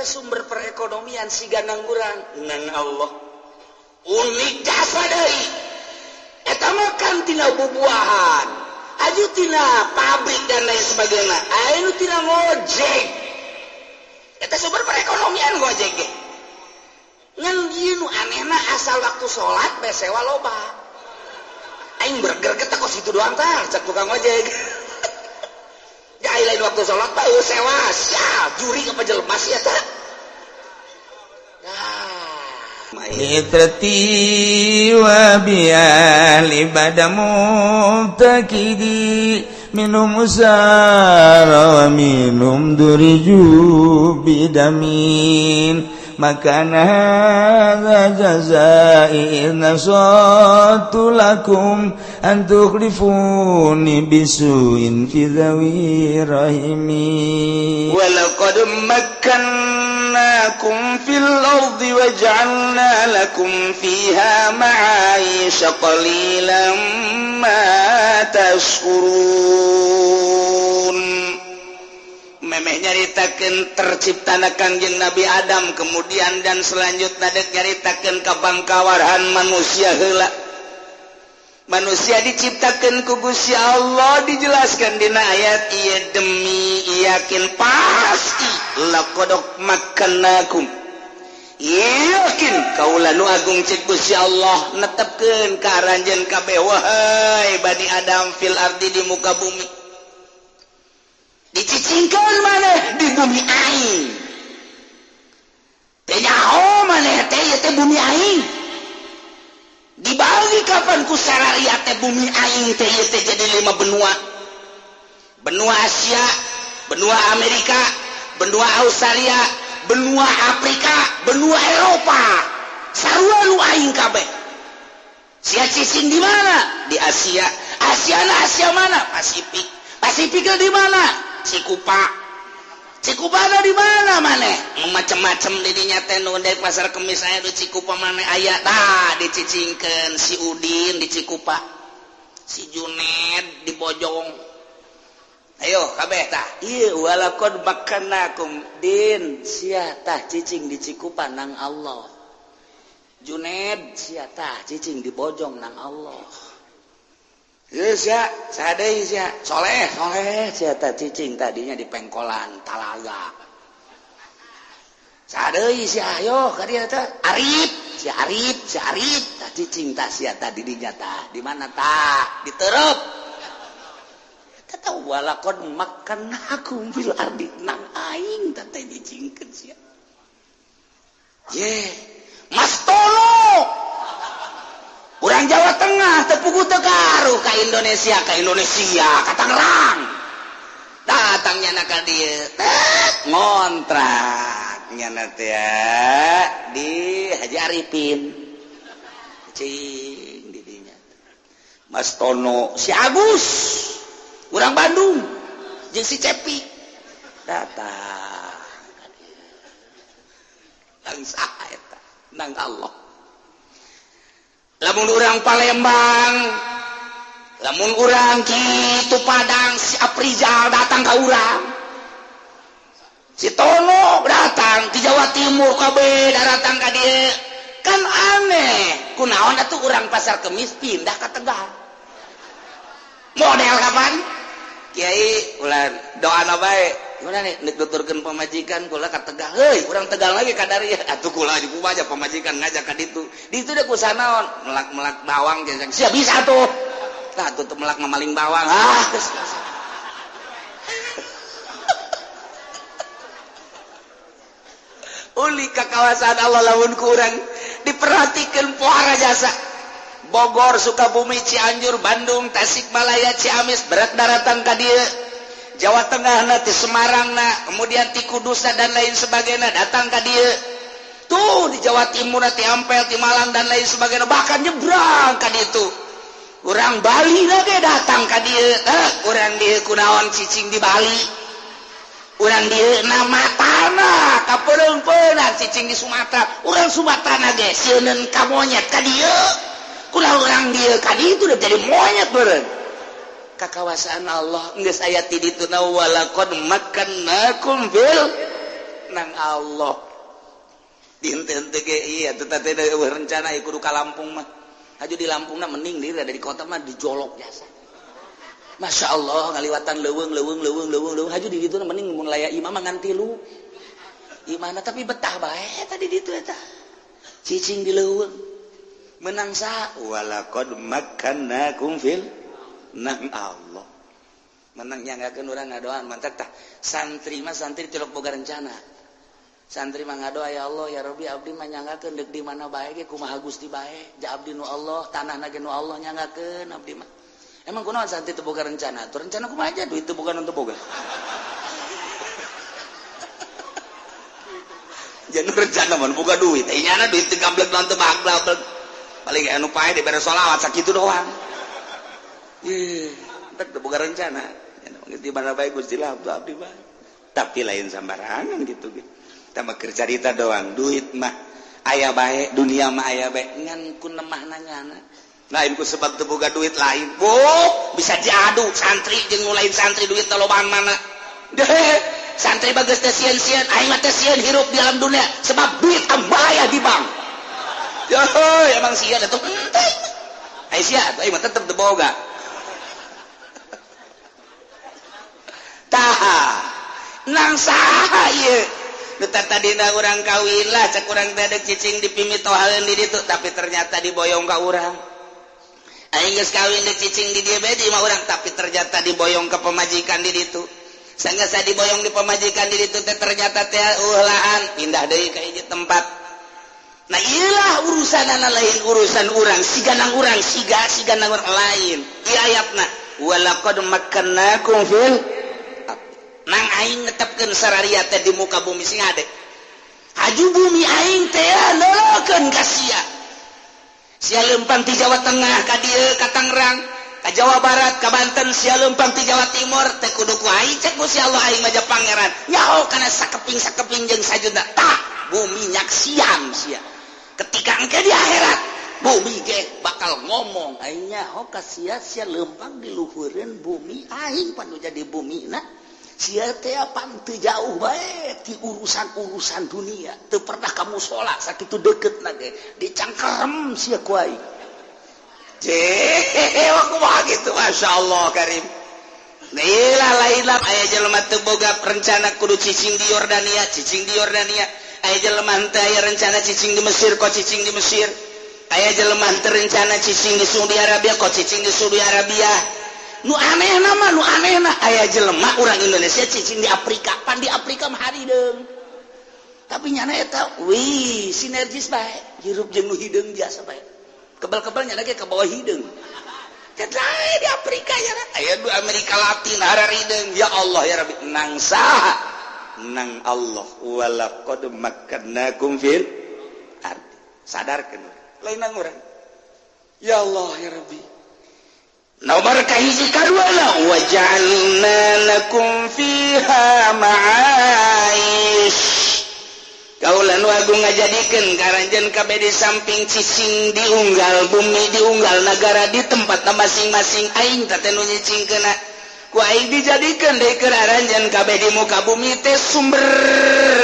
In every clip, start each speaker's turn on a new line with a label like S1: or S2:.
S1: sumber perekonomian si ganangurang nang Allah unik jasa dari makan tina bubuahan aju tina pabrik dan lain sebagainya ayo tina ngojek eta sumber perekonomian ngojek ge ngan ieu nu anehna asal waktu salat bae sewa loba aing burger kita kos itu doang tah cek tukang ojek jai lain waktu salat bae sewa sia juri ka jelema sia tah
S2: Mitrati wa bial ibadamu takidi minum usara wa minum duriju bidamin makana hadza jazai nasatu lakum an tukhlifuni bisuin fi dhawi rahimi
S1: walaqad makkannakum fil ardi waj'alna lakum fiha ma'aisha qalilan ma tashkurun memeh nyaritakeun terciptana Kangjeng Nabi Adam kemudian dan selanjutnya dek nyaritakeun ka bangkawarhan manusia heula manusia diciptakeun ku Gusti Allah dijelaskan dina ayat ieu demi yakin pasti laqad makkannakum yakin kaula nu agung cek Gusti Allah netepkeun ka aranjeun kabeh wahai Bani Adam fil ardi di muka bumi dicicingkeun maneh di bumi aing teh nyaho maneh teh bumi aing dibagi kapan ku sarariat teh bumi aing teh jadi 5 benua benua Asia benua Amerika benua Australia benua Afrika benua Eropa sarua nu aing kabeh sia cicing di mana di Asia Asia mana Pasifik Pasifiknya di mana Cikupana di mana maneh macam-macam di dinya teh nu dek pasar kemis aya di Cikupa maneh aya tah dicicingkeun si Udin di Cikupa si Juned di Bojong ayo kabeh tah ieu walaqad makkannakum din sia tah cicing di Cikupa nang Allah Juned sia tah cicing di Bojong nang Allah sia sadai sia soleh sia tah cicing tadinya di Pengkolan Talaga sadai sia ayo ka dieu teh Arif tah cicing tah sia tah didinya tah di mana tah di Terep tah tahu walaqad makkannakum fil ardi nang aing tah teh dicingkeun sia ye Mas Tono urang Jawa Tengah tepugu Tegaruh ka Indonesia ka Tangerang datangnya ka dieu ngontrak nyana teh di Haji Arifin cing di dinya Mas Tono si Agus urang Bandung jeung si Cepi datang nang saha eta nang Allah lamun urang Palembang lamun urang kitu Padang si Aprizal datang ka urang si Tono datang di Jawa Timur kabeh datang ka dieu kan aneh kunaon atuh urang Pasar Kemis pindah ka Tegal model kapan Kiai ulah doana bae gimana nih nek nuturkeun pamajikan kula ka Tegal heuy urang Tegal lagi kadari atuh kula di pubaja pamajikan ngajak ka ditu teh ku sanaon melak bawang jeung sia bisa tuh tah tuh melak mamaling bawang uli ka kawasan Allah lamun ku urang diperhatikeun pohara jasa Bogor, Sukabumi, Cianjur, Bandung, Tasikmalaya, Ciamis berat daratan ka dieu Jawa Tengah na ti Semarang na kemudian ti Kudus dan lain sebagainya datang ka dieu tuh di Jawa Timur ti Ampel ti Malang dan lain sebagainya bahkan nyebrang ka ditu urang Bali lagi datang ka dieu urang dieu kunaon cicing di Bali urang dieu na matana kapereung-peunan cicing di Sumatera urang Sumatera ge sieun ka monyet ka dieu kunaon urang dieu ka ditu udah jadi monyet beureun kakawasan Allah geus aya ti ditu na walaqad makkannakum fil nang Allah dinten teh iya teu teh rencana kudu ka Lampung mah aju di Lampung mah mending diri ada di kota mah dijolok jasa Masya Allah ngaliwatan leuweung aju di ditu mending mun laya imam ngan 3 imana tapi betah bae tadi ditu eta cicing di leuweung menang sa walaqad makkannakum fil nang Allah menang nyanggakeun urang ngadoaan mantap tah santri mah santri tilok boga rencana santri mah ngadoa ya Allah ya Rabbi abdi mah nyanggakeun deuk di mana bae ge kumaha Gusti bae ja abdi nu Allah tanahna ge nu Allah nyanggakeun abdi mah emang kunaon santri teu boga rencana tuh rencana kumaha aja duit teu boga nu teu boga jangan rencana mah boga duit nyana duit teu gablek naon teu baglak paling anu pae dibere sholawat sakitu doang ye entek teu boga rencana di mana bae Gusti lah abdi bae tapi lain sambarangan gitu kita mah cerita doang duit mah aya bae dunia mah aya bae ngan ku nemah nanyana lain ku sebab teu boga duit lain bisa diadu santri jeung nu lain santri duit teh lobaan mana deh santri bageus teh sieun-sieun aing mah teh sieun hirup di alam dunia sebab duit aya di bank yo emang sieun atuh enteh ai sia aing mah tetep teu boga nang saha ieu nu tadina urang kawin lah cek urang teh ada cicing dipimitohaeun di ditu tapi ternyata diboyong ka urang aing geus kawin deuk cicing di dieu bae di imah urang tapi ternyata diboyong ke pemajikan di ditu sanggeus diboyong di pemajikan di ditu teh ternyata teh ulaan pindah deui ka hiji tempat nah iyalah urusanana lain urusan urang siganang urang siganang urang lain ieu ayatna walaqad makkannakum fil nang aing netepkeun sarariat teh di muka bumi sing ade haju bumi aing teh nolokeun ka sia leumpang ti Jawa Tengah ka dieu ka Tangerang ka Jawa Barat ka Banten sia leumpang ti Jawa Timur teh kudu ku aing cek Gusti Allah aing mah pangeran nyaho kana sakeping jeung sajuna tah bumi nyaksian sia ketika engke di akhirat bumi ge bakal ngomong aing nyaho ka sia leumpang di luhureun bumi aing panu jadi bumina sia teh teu jauh bae ti urusan dunia teu pernah kamu sholat sakitu deuketna ge dicangkerem sia ku aing kumaha kitu masyaallah karim lain aya jelema teu boga rencana kudu cicing di Yordania aya jelema teu aya rencana cicing di Mesir kok cicing di Mesir aya jelema teu rencana cicing di Saudi Arabia kok cicing di Saudi Arabia nu anehna aya jelema urang Indonesia cicing di Afrika pan di Afrika mah harideung tapi nyana eta sinergis bae hirup jeung nu hideung biasa bae kebal-kebal nyana ge ka bawah hideung ket lae di Afrika ya aya di Amerika Latin harideung ya Allah ya Rabbi nang saha nang Allah walaqad makkannakum fil ardi sadarkeun lain nang urang ya Allah ya Rabbi nomor kahiji kadua lah waja'alna lakum fiha ma'aish kaulan wagung ngajadikeun karanjeun kabeh di samping cicing diunggal bumi diunggal negara di tempat masing-masing aing teh nu nyicingkeunna ku aing dijadikeun deui keur aranjeun kabeh di muka bumi teh sumber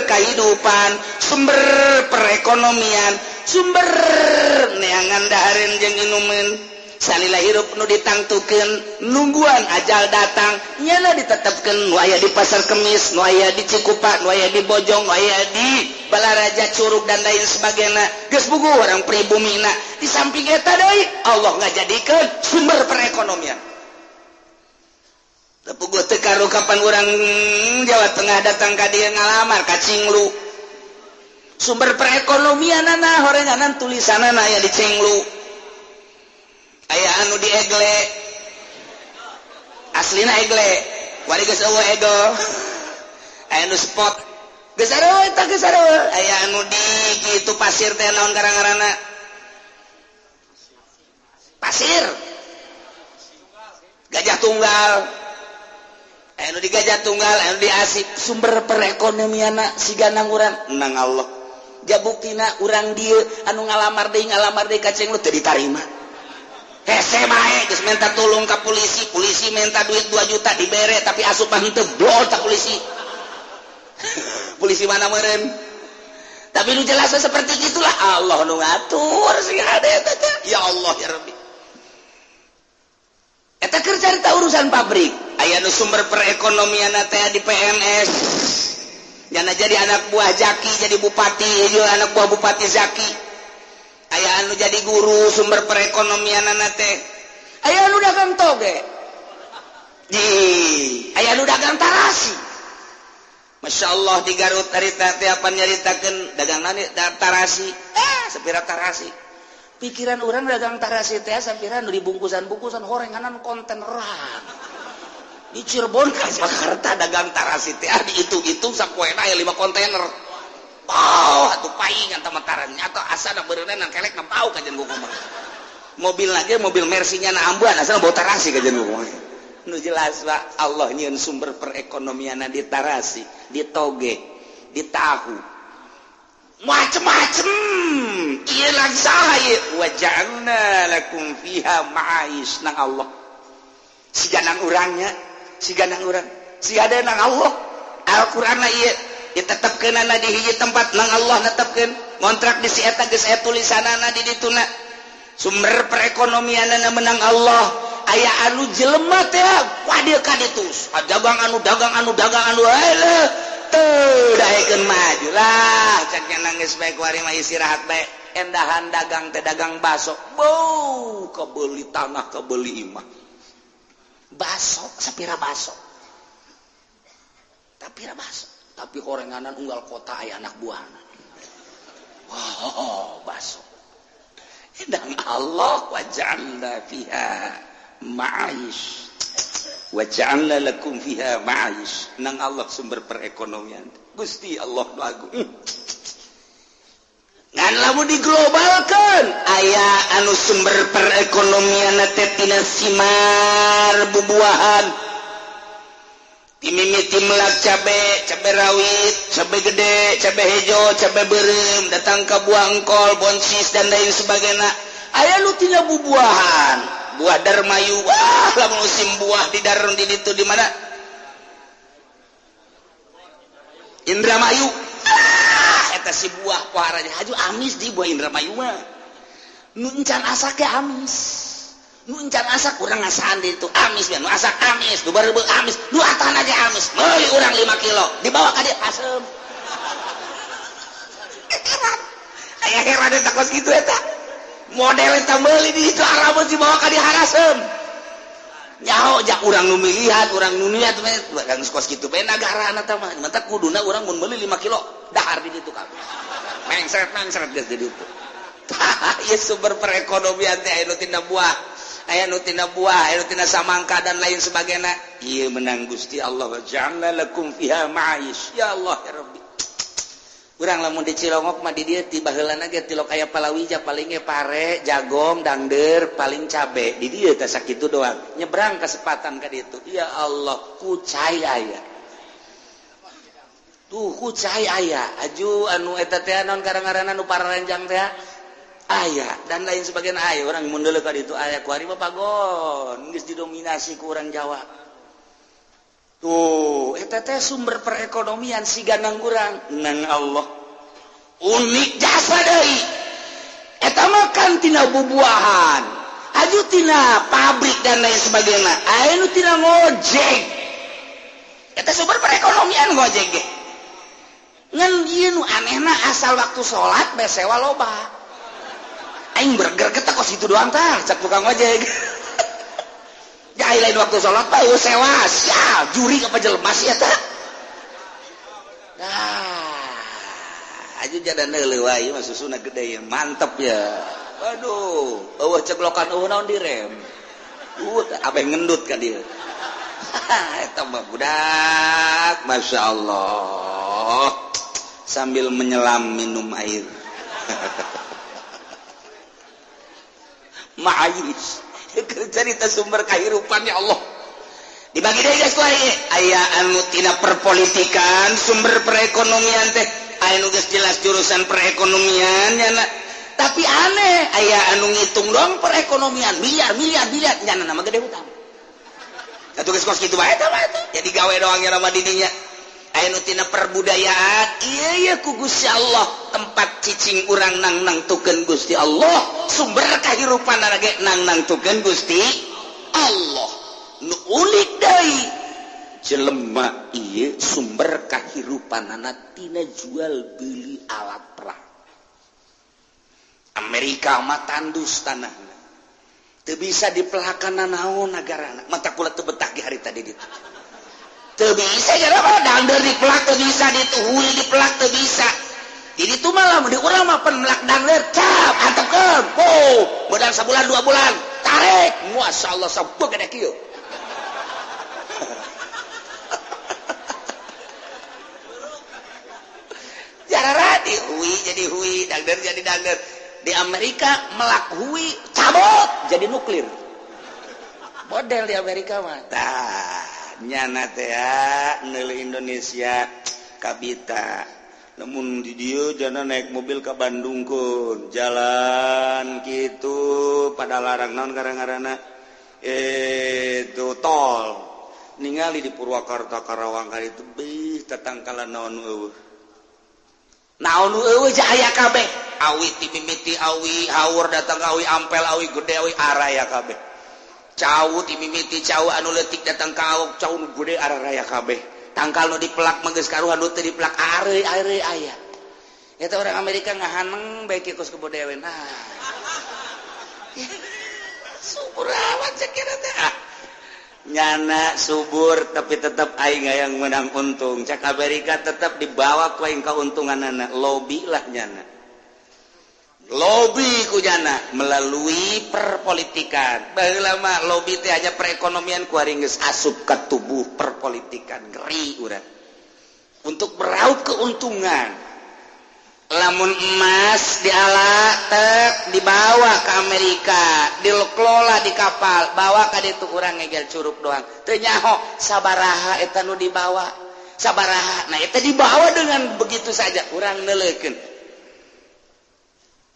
S1: kehidupan sumber perekonomian sumber neangan dahareun jeung inumeun salila hirup nu ditangtukeun nungguan ajal datang nyana ditetepkeun nu aya di pasar Kemis nu aya di Cikupa nu aya di Bojong nu aya di Balaraja Curug dan lain sebagainya geus bugu urang pribumina di samping eta deui Allah ngajadikeun sumber perekonomian teu puguh teu karu kapan urang Jawa Tengah datang ka dieu ngalamar ka Cinglu sumber perekonomianana horenganan tulisanana aya di Cinglu aya anu di Egle aslina Egle wari geus eueuh Egle aya nu spot geus sareueuh eta geus sareueuh aya anu di kitu pasir teh naon garang-garangna pasir Gajah Tunggal aya nu di Gajah Tunggal aya nu di Asik sumber perekonomianna siganang urang nang Allah jabuktina urang dieu anu ngalamar deui ka Cenglu teu ditarima hese bae geus minta tulung ka polisi minta duit 2 juta dibere tapi asupan henteu blol ta polisi polisi mana meureun. Tapi nu jelas seperti itulah Allah nu ngatur sing hade eta teh. Ya Allah ya Rabbi. Eta keur carita urusan pabrik. Aya nu sumber perekonomian teh di PNS. Jana jadi anak buah Zaki jadi bupati, heuh anak buah bupati Zaki. Aya anu jadi guru sumber perekonomian teh. Aya anu dagang toge. Aya anu dagang tarasi. Masya Allah di Garut harita teh apa nyaritakeun dagang nani tarasi. Sapira tarasi. Pikiran orang dagang tarasi teh sapira nu dibungkusan-bungkusan horenganan konteneran. Di Cirebon ka Jakarta dagang tarasi teh dihitung-hitung sapoena aya 5 kontainer. Atuh paingan tamatarannya atau asana beureunan nang kelek na pau kajen gua. Mobil lagi mobil Mercy-nya na ambuan asal bawa tarasi kajen gua. Nu jelas Pak Allah nyieun sumber perekonomian di tarasi, di toge, di tahu. Macem-macem. Ieu lagi saha ieu wa ja'alna lakum fiha ma'ais nang Allah. Siga nang urangnya, siga nang urang. Siga ada nang Allah. Al-Qur'anna ieu ditetepkeunana di hiji tempat nang Allah netepkeun. Kontrak di si eta geus aya tulisanana di dituna. Sumber perekonomianna menang Allah. Aya anu jelema teh wadieu ka ditu dagang anu eleuh teu daekeun maju lah cek nangis bae kuari mah istirahat bae endahan dagang teh dagang baso bau kebeuli tanah kebeuli imah baso sapira baso tapi horenganan unggal kota aya anak buahna wow baso endang Allah wa ja'alna fiha ma'ais wa ja'alna lakum fiha ma'ais nang Allah sumber perekonomian Gusti Allah nu agung ngan lamun diglobalkeun aya anu sumber perekonomian teh tina simar bubuahan timimiti melak cabe rawit cabe gede cabe hejo cabe beureum datang ka buah engkol bonsis dan lain sebagainya aya nu tina bubuahan buah darmayu wah lamun musim buah di darun di ditu di mana Indramayu eta si buah poharanya haju amis di buah Indramayu mah nu encan asak ge amis nu encan asak urang ngasaan di ditu amis nu asak amis nu barebeug amis nu atana ge amis meuli urang 5 kilo dibawa ka dieu asem aya heran eta kos kitu eta model eta meuli di ditu arabun dibawa ka dieu harasem nyaho jak urang nu milihat urang nu niat urang kos kitu bae nagarana teh mah mantap kuduna urang mun meuli 5 kilo dahar di ditu kabeh mengseret geus di ditu ieu sumber perekonomian teh aya nu tina buah aya nu tina samangka dan lain sebagainya ieu menang Gusti Allah wa ja'alna lakum fiha ma'ais ya Allah ya Rabbi urang lamun di Cilongok mah di dieu ti baheulana ge tilok aya palawija paling ge pare jagong dangdeur paling cabe di dieu teh sakitu doang nyebrang kesempatan ka ditu ya Allah kucai aya tuh kucai aya aju anu eta teh naon ngaranna nu pararenjang teh aya dan lain sebagainya aya urang mun deuleu ka ditu aya kuari mah pagon geus didominasi ku urang Jawa tuh eta teh sumber perekonomian siga nang urang nang Allah unik jasa deui eta mah kan tina bubuahan aju tina pabrik dan lain sebagainya aya nu tina ngojek eta sumber perekonomian ngojek ge ngan ieu nu anehna asal waktu salat bae sewa loba aing burger kita kos itu doang tah cak tukang ojek jai lain waktu sholat pak sewa sia juri apa jelema sih eta nah aju jadan heuleuh wae mah susuna gede mantep ya waduh eueuh ceglokan eueuh naon direm abeh ngendut ka dieu eta mah budak masyaallah sambil menyelam minum air ma'ais cerita sumber kehidupan ya Allah dibagi deh guys aya anu tina perpolitikan sumber perekonomian teh aya nu geus jelas jurusan perekonomian nya tapi aneh aya anu ngitung dong perekonomian miliar nya nama gede utang atuh geus kos kitu bae tah jadi gawe doang nya nama didinya anu tina perbudayaan iya ku Gusti Allah tempat cicing urang nang-nangtukeun Gusti Allah sumber kahirupan ge nang-nangtukeun Gusti Allah nu ulik deui jelema ieu sumber kahirupanana tina jual beli alat perang Amerika mah tandus tanahna teu bisa dipelakana naon nagarana mata kula teu betah ge hari tadi ditu teu bisa jarang dangdeur dipelak teu bisa ditu huli dipelak teu bisa jadi itu malah di urang mah pen melak dangdeur cap antepkeun oh modal sabulan 2 bulan tarik masyaallah sabeu gede kieu jarara di hui jadi hui dangdeur jadi dangdeur di Amerika melak hui cabut jadi nuklir model di Amerika mah tah nyana teh neuli Indonesia kabita namun di dieu jana naik mobil ke Bandung kun jalan gitu pada larang naon garang-garana itu tol ningali di Purwakarta Karawang kali itu beuh tatangkalan naon eueuh naon eueuh ja aya kabeh awi ti mimiti awi haur datang awi ampel awi gede awi araya kabeh cau ti mimiti cau anu leutik datang ka cau nu gede araya kabeh tangkal nu dipelak mah geus karuhan nu teu dipelak areuy aya eta orang Amerika ngahaneng bae kieu ku bodewe nah subur amat cek eta teh nyana subur tapi tetap aing yang menang untung cak Amerika tetap dibawa ku aing kauntunganana lobby lah nyana lobby ku nyana melalui perpolitikan baheula mah lobby teh hanya perekonomian ku ari geus asup ka tubuh perpolitikan ngeri urang untuk meraup keuntungan lamun emas dialatek dibawa ke Amerika dikelola di kapal bawa ka ditu urang ngegel curup doang teu nyaho sabaraha eta nu dibawa sabaraha nah eta dibawa dengan begitu saja urang neuleukeun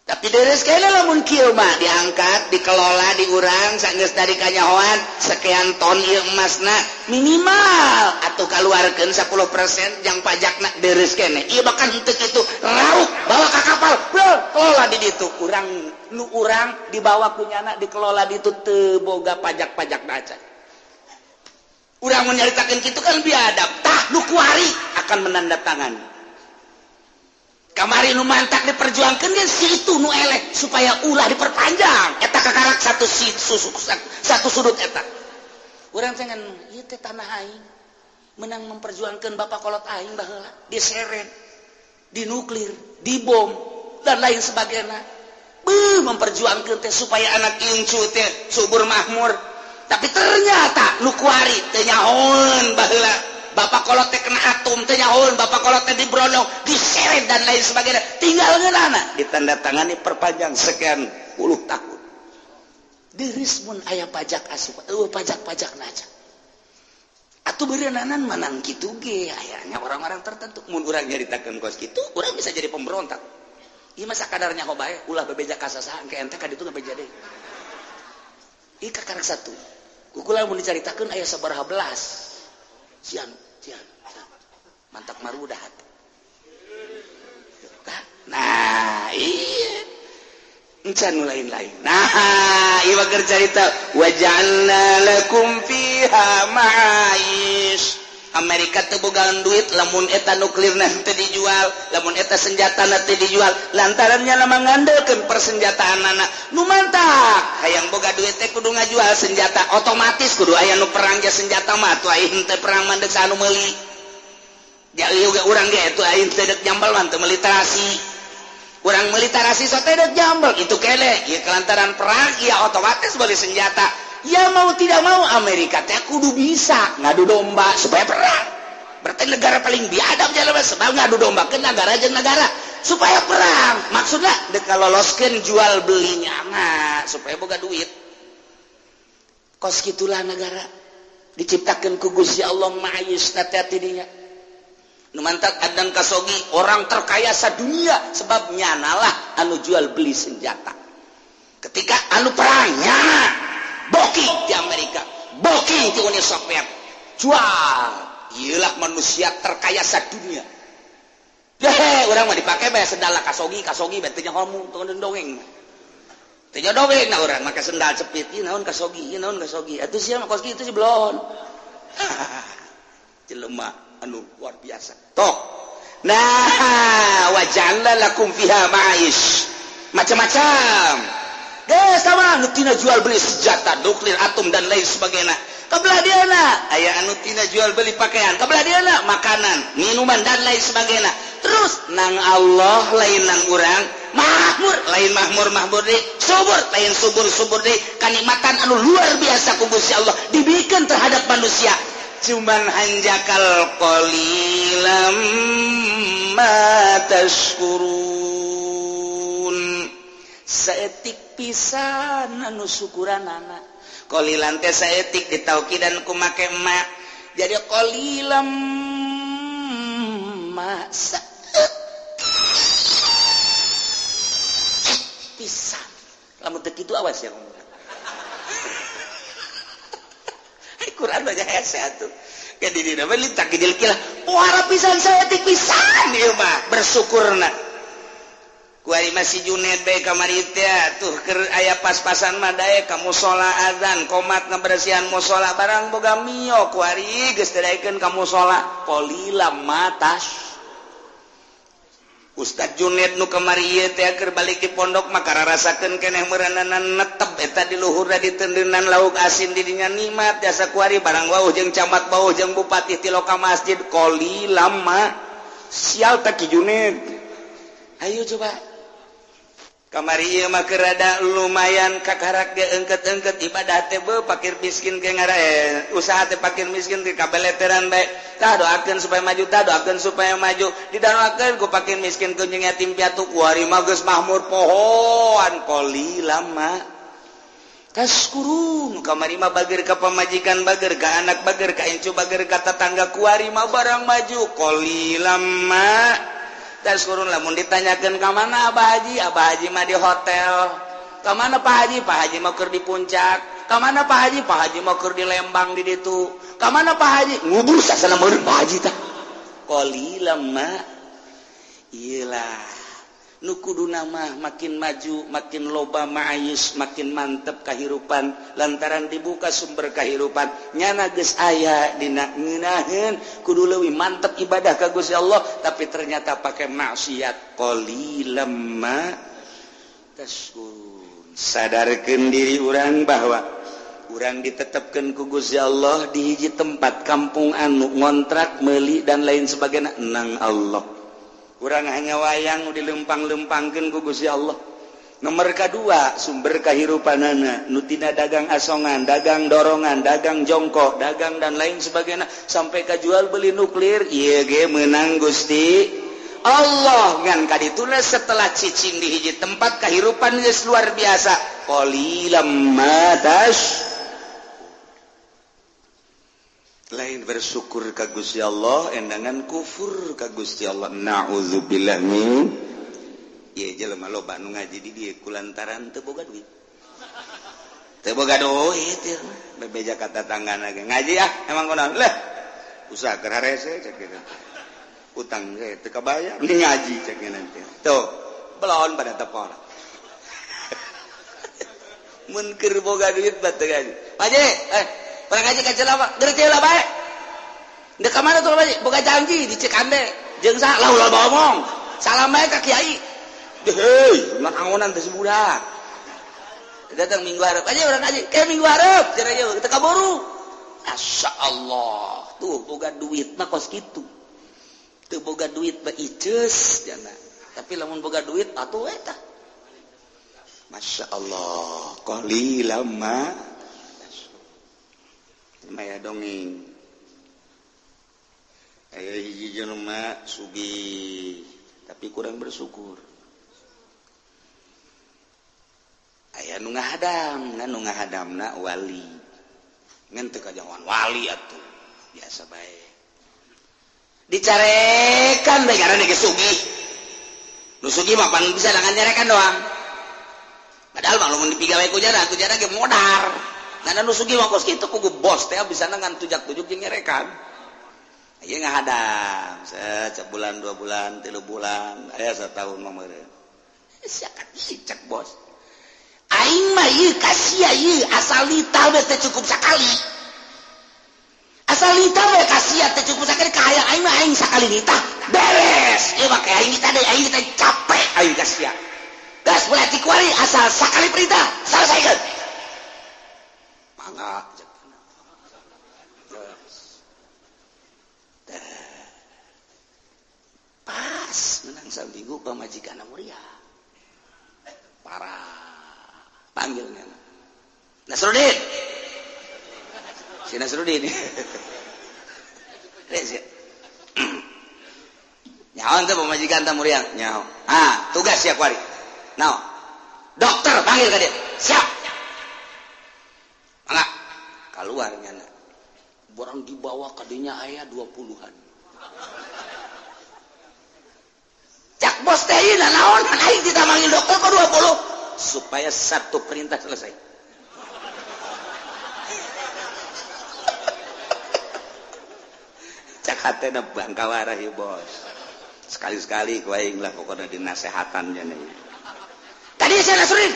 S1: tapi deres kene lamun kieu mah diangkat dikelola di urang sageus dari kanyahoan sekian ton ieu emasna minimal atuh kaluarkeun 10% jang pajakna deres kene ieu bahkan henteu kitu rauk bawa ka kapal kelola di ditu urang nu urang dibawa ku nyana dikelola di ditu teu boga pajak-pajak daca urang mun nyaritakeun kitu kan biadab tah nu kuari akan menandatangani kamari nu mantak diperjuangkeun geus si itu nu eleh supaya ulah diperpanjang eta kakarak satu sudut eta urang teh ngan ieu teh tanah aing menang memperjuangkeun bapak kolot aing baheula diseret dinuklir dibom dan lain sebagainya memperjuangkeun teh supaya anak incu teh subur makmur tapi ternyata nu kuari teh nyahoeun baheula bapak kolot teh kena atom teh nyahoeun bapak kolot teh dibrondong diseret dan lain sebagainya tinggal ngeunana ditandatangani perpanjang sekian puluh tahun deureus mun aya pajak asup pajak-pajak naja atuh beureunanan manang kitu ge ayanya orang-orang tertentu mun urang nyaritakeun kos kitu urang bisa jadi pemberontak ieu mah sakadarnya kok bae ulah bebeja ka sasaha engke ente ka ditu ngabeja deui ieu kakarek satu kukula mun dicaritakeun aya sabaraha belas cian mantap marudah nah iya encan lain-lain nah ieu keur carita waja'alna lakum fiha ma'aish Amerika teu bogaan duit lamun eta nuklirna teu dijual lamun eta senjatana teu dijual lantaran nya mangandeukeun persenjataanana nu mantap hayang boga duit teh kudu ngajual senjata otomatis kudu aya nu perang ge senjata mah atuh aing teh perang mandeg anu meuli ya ieu ge urang ge atuh aing teh deuk jambal mah teu militarasi urang militarasi so teh deuk jambal itu kele ieu kelantaran perang ya otomatis beli senjata ya mau tidak mau Amerika teh kudu bisa ngadu domba supaya perang berarti negara paling biadab jalema sebab ngadu domba ke negara jeung negara supaya perang maksudnya dek kaloloskeun jual belinya nah supaya boga duit kos gitulah negara diciptakeun ku Gusti Allah ma'ayis tati dinya nu mantap adang kasogi orang terkaya sadunia sebab nyanalah anu jual beli senjata ketika anu perangnya booking di Amerika, booking di Uni Soviet, jual iyalah manusia terkaya sadunia. Orang mah dipakai bae sendal kasogi bete nya ngomong tong dongeng. Teh dongeng na urang make sendal cepit, ieu naon kasogi. Atuh sia mah kasogi itu si belon. Jelema anu luar biasa. Tok. Nah, waja'alna lakum fiha ma'ish. Macam-macam. Sama anu tina jual beli senjata, nuklir, atom dan lain sebagainya. Kabelah diana aya anu tina jual beli pakaian, kabelah diana makanan, minuman dan lain sebagainya. Terus nang Allah lain nang urang, makmur lain makmur deui, subur lain subur deui, kanikmatan anu luar biasa ku Gusti Allah dibikin terhadap manusia. Cuman hanjakal qalilam ma tashkurun. Saeutik pisan anu syukuranana. Qalilan teh saeutik ditaukidan ku make ma. Jadi qalilam ma pisan. Lamun teu kitu awas ya ngomong. Quran baca hese atuh. Ka di dina mah litak gidil kilah. Pohara pisan saeutik pisan ieu mah bersyukurna. Ku ari masih Junaid bae kamari teh tuh keur aya pas-pasan mah dae ka mushola azan, qomat ngabersihan mushola barang boga mio ku ari geus daekeun ka mushola qalilam matas. Ustaz Junaid nu kamari ieu teh keur balik di pondok mah kararasakeun keneh meureunana netep eta di luhurna ditendeunan lauk asin di dinya nikmat jasa kuari barang wauh jeung camat bauh jeung bupati ti loka masjid qalilam ma sial teh Ki Junaid. Ayo coba kamari ieu mah keur rada lumayan kakarak ge engket-engket ibadah teh beuh fakir miskin ke ngara usaha teh fakir miskin ke kabeleteran bae. Tah doakeun supaya maju, didoakeun ku fakir miskin ku jeung yatim piatu ku ari mah geus mahmur pohon qalilam ma tashkurun. Kamari mah bager ka pamajikan bager ka anak bager ka incu bager ka tetangga ku ari mah barang maju qalilam ma tashkurun. Lamun ditanyakeun ka mana Abah Haji mah di hotel. Ka mana Pak Haji mah keur di puncak. Ka mana Pak Haji mah keur di Lembang di ditu. Ka mana Pak Haji ngubur sasana meureun Pak Haji tah qalilam ma. Iyalah nu kuduna mah makin maju makin loba ma'ayis makin mantep kahirupan lantaran dibuka sumber kahirupan nyana geus aya dina ngeunaheun kudu leuwih mantep ibadah ka Gusti Allah tapi ternyata pakai maksiat qalilam ma tashkurun. Sadarkeun diri urang bahwa urang ditetepkeun ku Gusti Allah di hiji tempat kampung anu ngontrak meuli dan lain sebagainya nang Allah. Urang hanya wayang nu dilempang-lempangkeun ku Gusti Allah. Nomor kadua sumber kahirupanana nu tina dagang asongan, dagang dorongan, dagang jongkok, dagang dan lain sebagainya sampai ka jual beli nuklir ieu ge meunang Gusti Allah ngan kadituna setelah cicing di hiji tempat kahirupan geus luar biasa qalilam ma lain bersyukur ka Gusti Allah endangan kufur ka Gusti Allah. Nauzubillah min ieu jelema loba nu ngaji di dieu kulantaran teu boga duit. Teu boga duit ieu bebeja ka tatanggana ge ngaji emang kunaon leh usaha keur harese cek kitu. Utang ge teu kabayar mending ngaji cek nanti. Tuh, belon pada tepor. Mun keur boga duit bat teu ngaji. Pak Haji, Orang ngaji ka Cilawa, geus heula bae. Dek ka mana tuh Pak Haji? Boga janji di Cikande. Jeung saha lah ngomong. Salam bae ka Kiai. Heuh, mah angonan teh budak. Datang minggu hareup. Aja urang ngaji, kayak minggu hareup cenah ieu teu kaburu. Masyaallah. Tuh boga duit mah kos kitu. Teu boga duit mah iceus jana. Tapi lamun boga duit atuh eta. Masyaallah. Qalilam ma maya dongeng aya hiji jelema sugih tapi kurang bersyukur. Aya nu ngahadamna wali ngan teu kajawan wali atuh biasa bae dicarekan bae ngaranna ge sugih. Nu sugih mah pan bisa dengan nyarekan doang. Padahal mah lamun dipigawe ku jana ge modar. Nana nu sugih mah kos kitu kudu bos teh bisa ngan tujak-tujuk jeung nyerekan. Ieu ngahadang sebulan 2 bulan 3 bulan aya satahun mah meureun sia cek bos aing mah ieu kasia ieu asal lita we teh cukup sakali asal lita we kasia teh cukup sakali ka hayang aing mah aing sakali lita beres ieu mah aing lita deui aing lita capek aing kasia gas boleh dikuari asal sakali perintah selesaikan mangga pas menang saminggu pamajikan mulia parah panggilnya Nasrudin si Nasrudin nyaon teh pamajikan tamuria nyaho tugas siap wari naon dokter panggil ka dia siap mangga keluar nyana borang dibawa ka dinya aya 20-an cak bos teh ieu naon aing ditamanggil dokter ka 20 supaya satu perintah selesai cak hatena bangkawarah ieu bos sekali-sekali ku aing lah pokona dinasehatannya nih tadi saya Nasrudin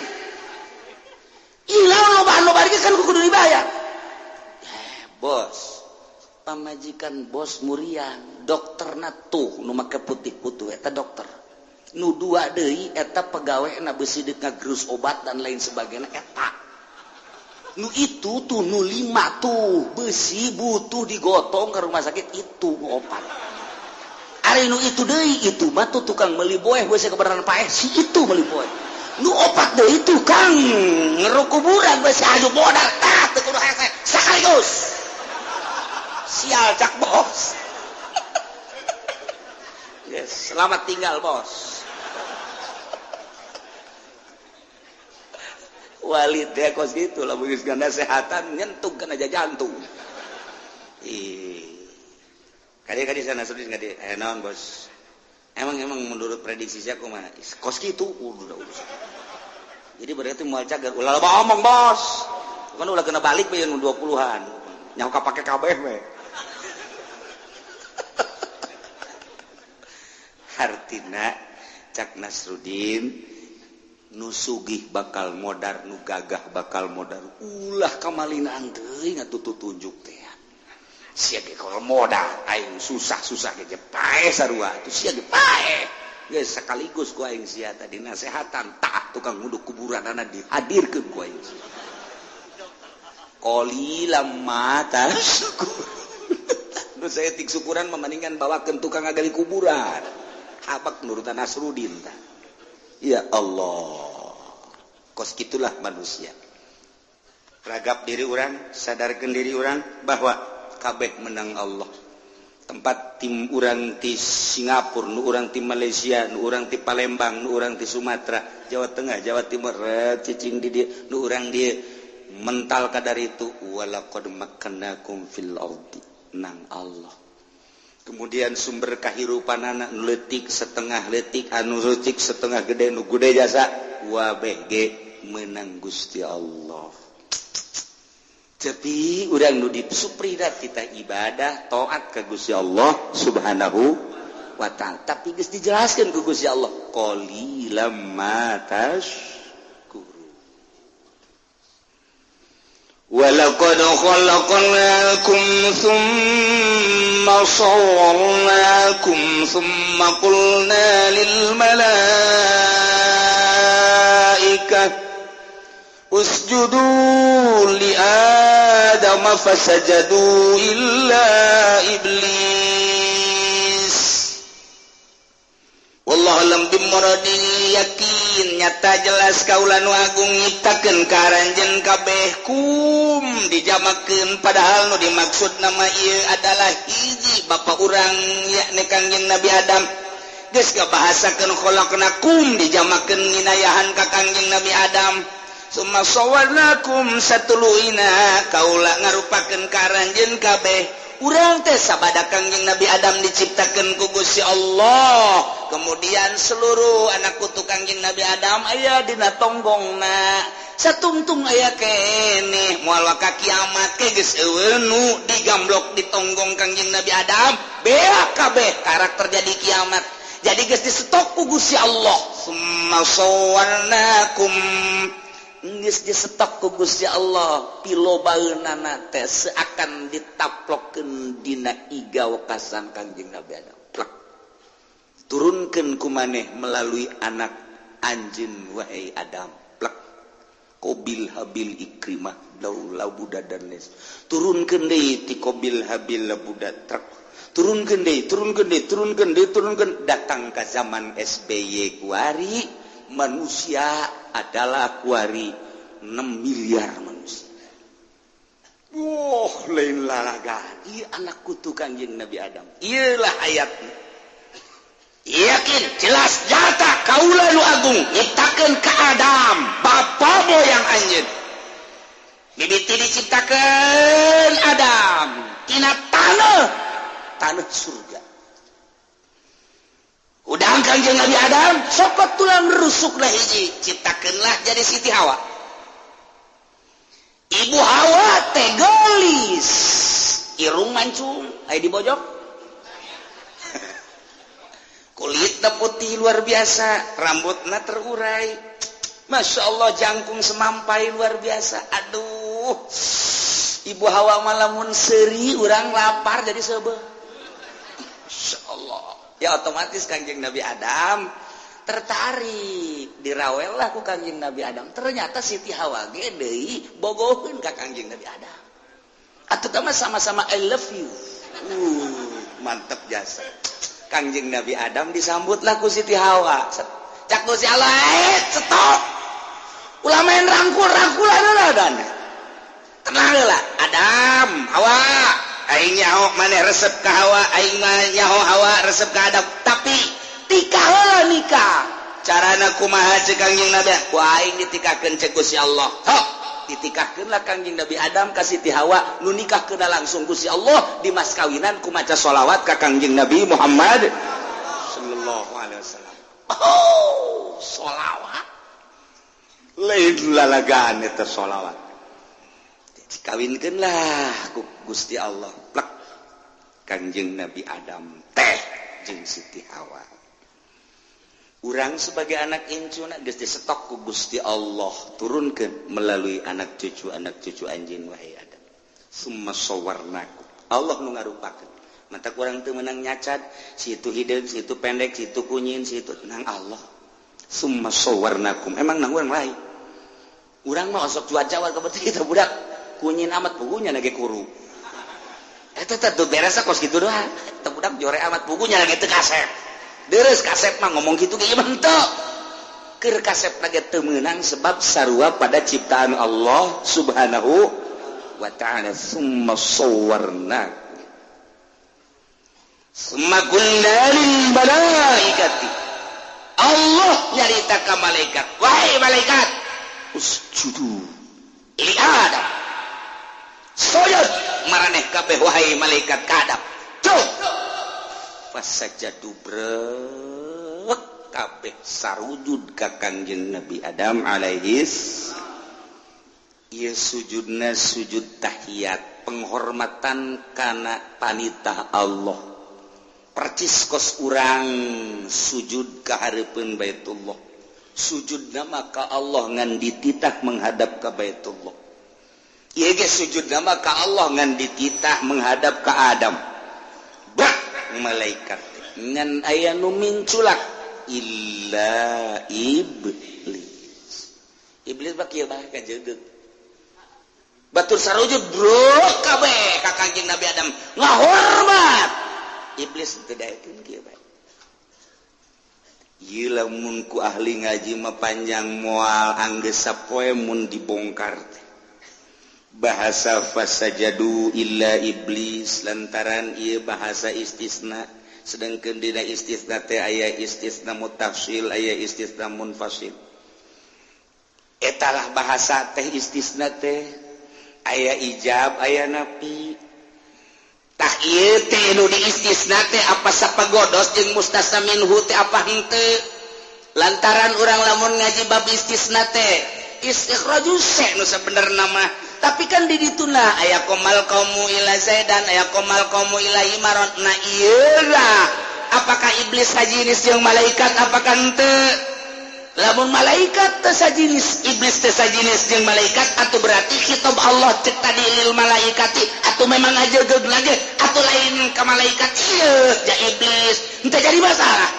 S1: ilang loba-loba kan kudu dibayar bos pamajikan bos murian dokterna tuh nu make putih-putih eta dokter nu dua deui eta pegawena beusi deuk ngagerus obat dan lain sebagainya eta nu itu tuh nu 5 tuh beusi butuh digotong ke rumah sakit itu obat ari nu itu deui itu mah tuh tukang meuli boeh beusi kebenaran paeh si itu meuli boeh nu obat deui tukang ngeru kuburan beusi aju modal tah teu kudu hese sakaligus sial cak bos yes selamat tinggal bos walid ya kos gitu lah begitu ganda sehatan nyentuh kena aja jantung kadi sana sedih kadi naon bos emang menurut prediksi saya kumaha kos gitu udah jadi berarti moal cager ulah loba omong bos kan ulah kena balik bae 20-an nyaho kapake kabeh we artina cak Nasrudin nu sugih bakal modar nu gagah bakal modar ulah kamalinaan deui ngatutu tunjuk teh sia ge kalau modal aing susah-susah ge pae sarua atuh sia ge pae geus sakaligus ku aing sia tadi nasehatan tak tukang nguduk kuburanana dihadirkeun ku aing qalilam mata syukur nu saya tik syukuran membandingkan bawakeun tukang ngagali kuburan habak nurutan Nasrudin ta ya Allah kos gitulah manusia ragap diri orang sadarkan diri orang bahwa kabeh menang Allah tempat tim orang di Singapura nu orang di Malaysia nu orang di Palembang nu orang di Sumatera Jawa Tengah Jawa Timur cicing di dia nu orang dia mental kadar itu walaqad makkannakum fil ardi nang Allah kemudian sumber kahirupan anak letik setengah letik anu letik setengah gede nu gede jasa wabege menang Gusti Allah tapi urang nu disupridat kita ibadah taat ka Gusti Allah Subhanahu wa ta'ala tapi geus dijelaskeun ku Gusti Allah qalilam ma tashkurun walaqad khalaqnakum thumma sawwarnakum thumma qulna lil malaikati usjudu li adam fasajadu illa iblis wallahu lam bimuradi yakin nyata jelas kaula nu agung nyiptakeun karanjeun kabeh kum dijamakeun padahal nu dimaksud nama ieu adalah hiji bapa urang yakni Kangjeng Nabi Adam geus kabahasakeun khalaqnakum dijamakeun nginayahan ka Kangjeng Nabi Adam summa sawarnakum satuluina kaula ngarupakeun karanjeun kabeh urang teh sabada Kangjeng Nabi Adam diciptakeun ku Gusti Allah kemudian seluruh anak putu Kangjeng Nabi Adam aya dina tonggongna satungtung aya keneh moal ka kiamat ke geus eueuh nu digamblok di tonggong Kangjeng Nabi Adam bea kabeh karakter jadi kiamat. Jadi geus di stok ku Gusti Allah. Summa sawwarnakum geus di stok ku Gusti Allah pilobaeunana teh seakan ditaplokkeun dina iga wekasan Kangjeng Nabi Adam. Plak. Turunkeun ku maneh melalui anak anjeun wahai Adam. Plak. Qabil Habil Ikrimah laulah budadanes. Turunkeun deui ti Qabil Habil budak truk. Turunkeun datang ke zaman SBY kuari manusia adalah kuari 6 miliar manusia. Lain lalaga. Ieu anak kutu Kangjeng Nabi Adam. Ieulah ayatna. Yakin jelas nyata kaula nu agung nyiptakeun ka Adam bapa moyang anjeun. Mimiti diciptakeun Adam tina tanah surga. Udang Kangjeng Nabi Adam sokot tulang rusukna hiji ciptakeunlah jadi Siti Hawa. Ibu Hawa teh gelis irung mancung aya di bojok. Kulitna putih luar biasa, rambutna terurai. Masya Allah jangkung semampai luar biasa. Aduh, Ibu Hawa malamun seri, urang lapar jadi sebel. Masya Allah. Ya otomatis Kangjeng Nabi Adam tertarik, dirawel lah ku Kangjeng Nabi Adam. Ternyata Siti Hawa ge deui bogoheun ka Kangjeng Nabi Adam. Atuh mah sama-sama I love you. Mantep jasa. Kangjeng Nabi Adam disambutlah ku Siti Hawa. Cak Gusti Allah, stop. Ulah main rangkul-rangkulan. Tenang lah, Adam, Hawa. Aing nyaho maneh resep ka Hawa, aing mah nyaho Hawa resep ka Adam. Tapi tikah heula nikah. Carana kumaha cek Kangjeng Nabi? Ku aing ditikahkeun cek Gusti Allah. Sok, ditikahkeunlah Kangjeng Nabi Adam ka Siti Hawa, nu nikahkeunna langsung Gusti Allah di mas kawinan ku maca sholawat ka Kangjeng Nabi Muhammad sallallahu alaihi wasallam. Oh, sholawat. Lain lalagaan eta sholawat. Kawinkeunlah ku Gusti Allah. Plak. Kangjeng Nabi Adam teh jeung Siti Hawa. Urang sebagai anak incuna geus disetok ku Gusti Allah turunkeun melalui anak cucu anjeun wahai Adam. Summa sawarnakum. Allah nu ngarupakeun. Mata urang teu meunang nyacad, situ hideung, situ pendek, situ kunyin, situ nang Allah. Summa sawarnakum. Emang nang urang lain. Urang mah osok cuaca war kabeuti kita budak kunyin amat pugunya lagi kuru. Eta teh beres kos kitu doang. Teu budak jore amat pugunya lagi teu kasep. Deres kasep mah ngomong kitu ge ieu teu. Keur kasep lagi teu meunang sebab sarua pada ciptaan Allah Subhanahu wa ta'ala. Summa sawwarna. Summa qulna lil malaikati. Allah nyarita ka malaikat. Wahai malaikat, usjudu li Adam. Sujud maraneh kabeh wahai malaikat ka Adam. Cuk. Fasajadu brek kabeh sarujud ka Kangjeng Nabi Adam alaihis. Ieu sujudna sujud tahiyat, penghormatan kana panitah Allah. Percis kos urang sujud ka hareupeun Baitullah. Sujudna maka Allah ngan dititah menghadap ka Baitullah. Ieu ge sujudna maka Allah ngan dititah menghadap ka Adam. Brak malaikat ngan aya nu minculak illa iblis. Iblis bak kieu bae ka jeudeuh. Batur sarujud bro kabeh ka Kangjeng Nabi Adam ngahormat. Iblis teu daekeun kieu bae. Ieu lamun ku ahli ngaji mah panjang moal anggeus sapoe mun dibongkar teh. Bahasa fasajadu illa iblis lantaran ieu bahasa istisna, sedangkeun dina istisna teh aya istisna mutafsil, aya istisna munfasil. Etalah bahasa teh istisna teh aya ijab, aya nafi. Tah ieu teh nu di istisna teh apa sapagodos jeung mustasna minhu teh apa henteu. Lantaran urang lamun ngaji bab istisna teh istikhrajus nu sabenerna mah tapi kan di dituna aya komal qaumu ila zaidan aya komal qaumu ila imaron nah ieu apakah iblis sajinis jeung malaikat apakah henteu lamun malaikat teu sajinis iblis teu sajinis jeung malaikat atuh berarti kitab Allah cek tadi lil malaikati atuh memang ajegeug lagi atuh lain ka malaikat ieu ja iblis henteu jadi masalah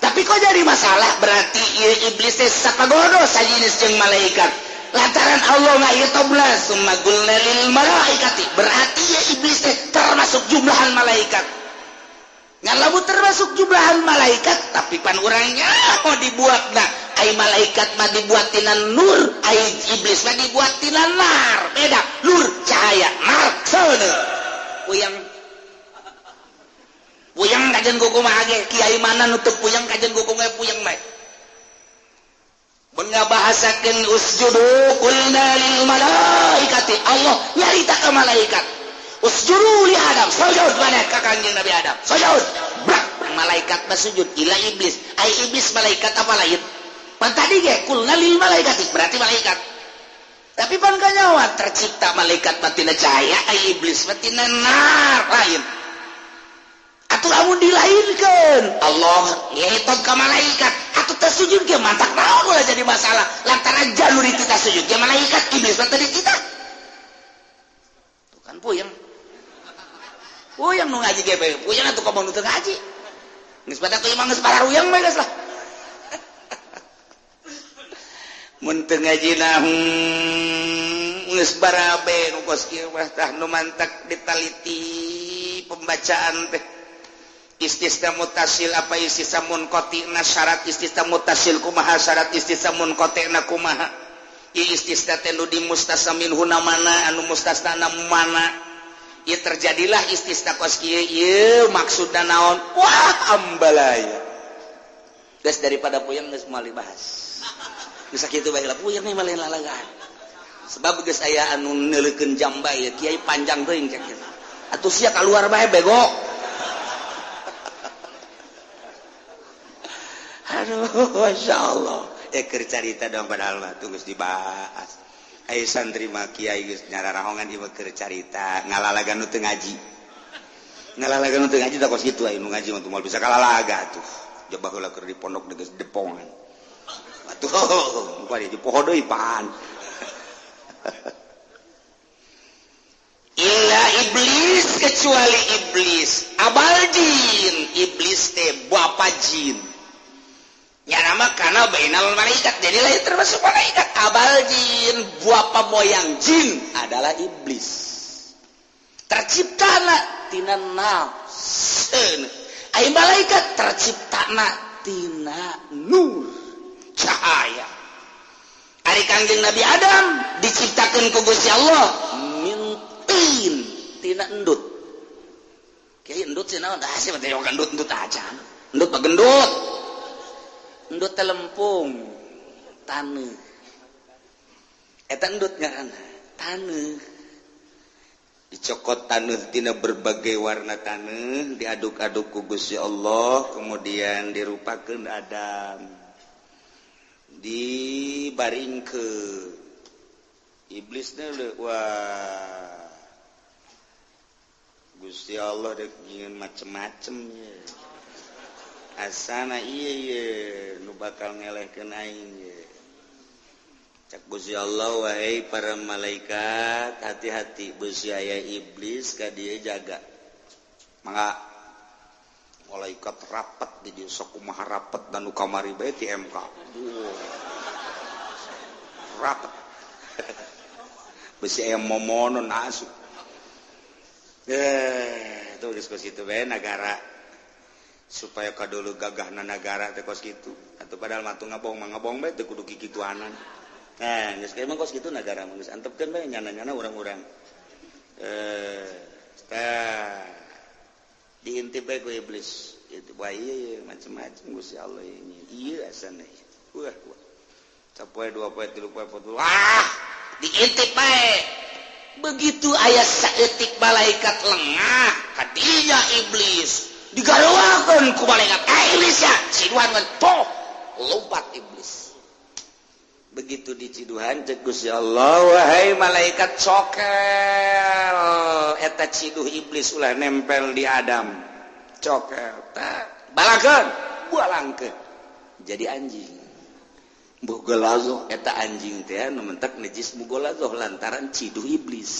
S1: tapi kok jadi masalah berarti ieu iblis teh sapagodo sajinis jeung malaikat lantaran Allah ngayetobna summa qulna lil malaikati berarti ya iblis teh termasuk jumlahan malaikat ngalamun termasuk jumlahan malaikat tapi pan urangnya mau dibuatna ai malaikat mah dibuat tina nur ai iblis mah dibuat tina nar beda nur cahaya nar seuneu puyang kajen kuku mah age kiai mana nutup puyang kajen kuku mah puyang mah mengabahasakeun usjudu qulna lil malaikati Allah nyarita ka malaikat usjudu li Adam sujud maneh ka kanjeng Nabi Adam sujud brak malaikat mah sujud ila iblis ai iblis malaikat apa lain pan tadi ge qulna lil malaikati berarti malaikat tapi pan kanyawa tercipta malaikat batina cahaya ai iblis batina nar lain atuh lamun dilairkeun Allah ngetob ka malaikat atuh teh sujud ge mantak naon ulah jadi masalah lantaran jalur itu teh sujud ge malaikat iblis mah tadi kita tuh kan puyeng nu ngaji ge puyeng atuh ka nu teu ngaji geus pada ku imang geus pararuyang mah geus lah mun teu ngajina geus barabe nu kos kieu mah tah nu mantak ditaliti pembacaan teh istisna mutasil apa istisna munqatina syarat istisna mutasil kumaha syarat istisna munqatina kumaha istisna teh nu dimustasamin huna mana anu mustasna mana ieu terjadilah istisna kos kieu ieu maksudna naon wah ambalaya geus daripada puyeng geus moal dibahas geus sakitu bae lah puyeng mah lain lalagan sebab geus aya anu neuleukeun jamba ieu kiai panjang teuing cek kitu atuh sia kaluar bae bego. Aduh, Masya Allah. Keur carita dong padahal mah tunggus dibahas. Ayo santri mah kiai geus nyararahongan ieu keur carita, ngalalagan nu teu ngaji. Ngalalagan nu teu ngaji tak kos kitu aya nu ngaji mah moal bisa kalalaga atuh. Coba heula keur di pondok geus depongan. Atuh, bari di poho deui pan. Illa iblis kecuali iblis, abal jin, iblis teh bapa jin. Ya nama karena bainal malaikat jadi lahir termasuk malaikat abal jin buapa moyang jin adalah iblis terciptana tina nafseun ai malaikat terciptana tina nur cahaya ari kangjeng Nabi Adam diciptakeun ku Gusti Allah min tin tina endut kieu endut cenah naon sih teh endut aja endut bagendut endut telempung taneuh eta endut ngaranna taneuh dicokot taneuh tina berbagai warna taneuh diaduk-aduk ku Gusti Allah kemudian dirupakeun Adam dibaringkeun iblisna wah Gusti Allah dek nyin macem-macem ya asana iya nu bakal ngelehkeun aing ye cak Gusti Allah wahai para malaikat hati-hati beus aya iblis ka dieu jaga mangga malaikat rapat di dieu sok kumaha rapat dan nu kamari bae ti MK rapat beus aya momonon asu tuh diskusi itu bae negara supaya kadulu gagahna negara teh kos kitu atuh padahal matu ngabong bae teu kudu kikituanan nah geus kieu mah kos kitu negara mah geus antepkeun bae nyana-nyana urang-urang diintip bae ku iblis itu bae ieu macam-macam Gusti Allah ini ieu asana wah capoe 2 poe 3 poe 4 wah diintip bae begitu aya saeutik malaikat lengah kadinya iblis digarowakeun ku malaikat iblis ya siduan ngan poh lompat iblis begitu diciduhan cek Gusti Allah, wahai malaikat cokel, eta ciduh iblis ulah nempel di Adam, cokel, tak balakeun, bualangkeun, jadi anjing. Bogolazo eta anjing teh nu mentek najis mugolazo lantaran ciduh iblis.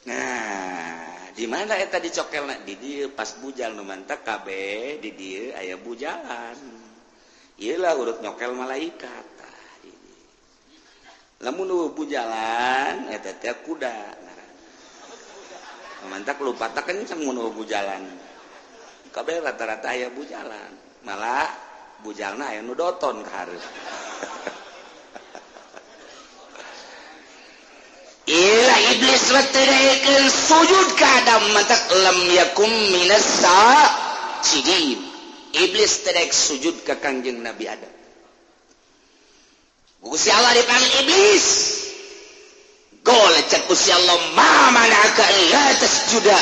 S1: Nah, di mana eta dicokelna? Di dieu pas bujal nu mentek kabeh di dieu aya bujalan. Ieu lah urut nyokel malaikat. Lamun nu bujalan eta teh kuda. Nu mentek lupata kenceng mun nu bujalan. Kabeh rata-rata aya bujalan. Malah bujalna aya nu doton ka hareup. Ila iblis leteurekeun sujud ka Adam mantak lam yakum minas sajidin. Iblis terek sujud ka Kangjeng Nabi Adam. Gusti Allah dipanggil iblis. Qul cek Gusti Allah ma manaka la tasjuda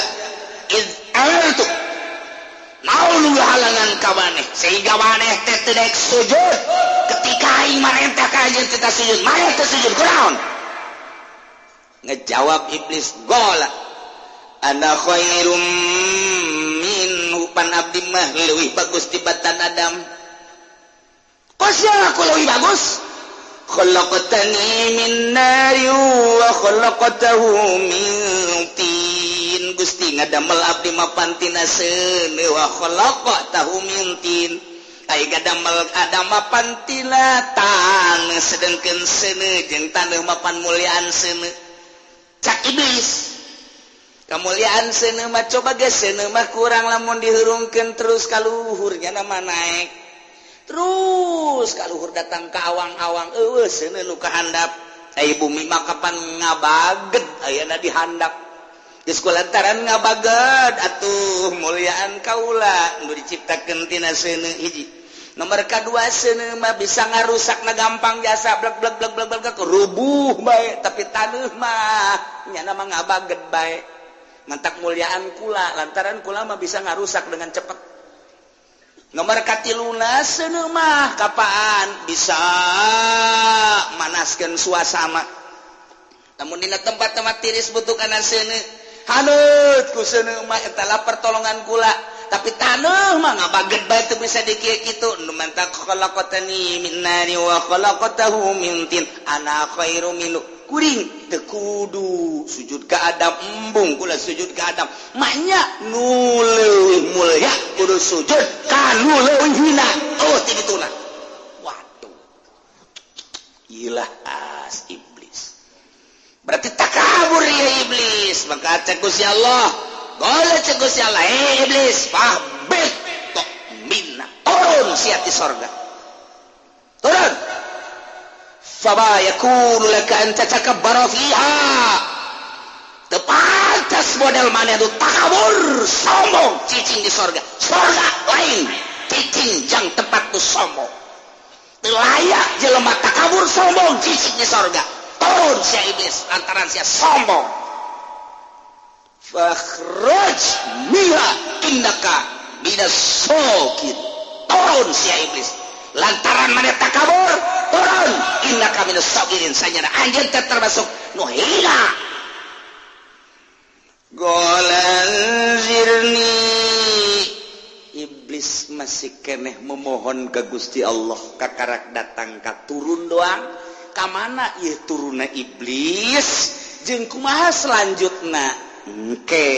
S1: id amartu. Naon halangan ka maneh sehingga maneh teh teu daek sujud ketika aing marentah ka anjeun teh sujud maneh teh sujud kunaon? Ngejawab iblis gola ana khairum minhu pan abdi mah leuwih bagus tibatan Adam. Kosnya aku leuwih bagus. Khalaqtani min nari wa khalaqtahu min tin. Gusti ngadamel abdi mah pantina seuneu wa khalaqtahu min tin. Ai gadamel Adam mah pantina taneuh sedengkeun seuneu jeung taneuh mah panmulyaan seuneu. Cak iblis. Kamuliaan seuneu mah coba ge seuneu mah kurang lamun dihurungkeun terus ka luhur nya mah naek. Terus ka luhur datang ka awang-awang eueuh seuneu nu kahandap. Ai bumi mah kapan ngabaged ayeuna di handap. Geus kulantaran ngabaged atuh mulyaan kaula nu diciptakeun tina seuneu hiji. Nomor kadua seuneu mah bisa ngarusakna gampang jasa blek rubuh bae tapi taneuh mah nya mah ngabaged bae. Mantak mulyaan kula lantaran kula mah bisa ngarusak dengan cepat. Nomor katiluna seuneu mah kapaan bisa manaskeun suasana. Namun dina tempat-tempat tiris butuh kana seuneu haneut ku seuneu mah eta lah pertolongan kula. Tapi taneuh mah ngabaged bae teu bisa dikieu kitu. Nu mantak khalaqtani min nari wa khalaqtahu min tin. Ana khairu minhu. Kuring teu kudu sujud ka Adam embung kula sujud ka Adam. Mahnya nu leuwih mulya kudu sujud ka nu leuwih hina. Oh ti dituna. Waduh. Ilah as iblis. Berarti takabur ya iblis. Maka cek Gusti Allah. Boleh cek Gusti Allah. Iblis. Fahbit. Tok minna. Turun siati sorga. Turun. Fama yakunu laka an tatakabbara fiha. Tepantas model mana itu takabur. Sombong. Cicing di sorga. Sorga lain. Cicing jang tempat tu sombong. Layak jelema takabur sombong. Cicing di sorga. Turun sia iblis lantaran sia sombong. Fakhruj minha innaka minas sokin. Turun sia iblis lantaran mana takabur. Turun innaka minas sokin. Sanyana anjeun teh termasuk nu hina. Golanzirni. Iblis masih keneh memohon ke Gusti Allah kakarak datang ka turun doang. Kamana ieu turunna iblis jeung kumaha selanjutna engke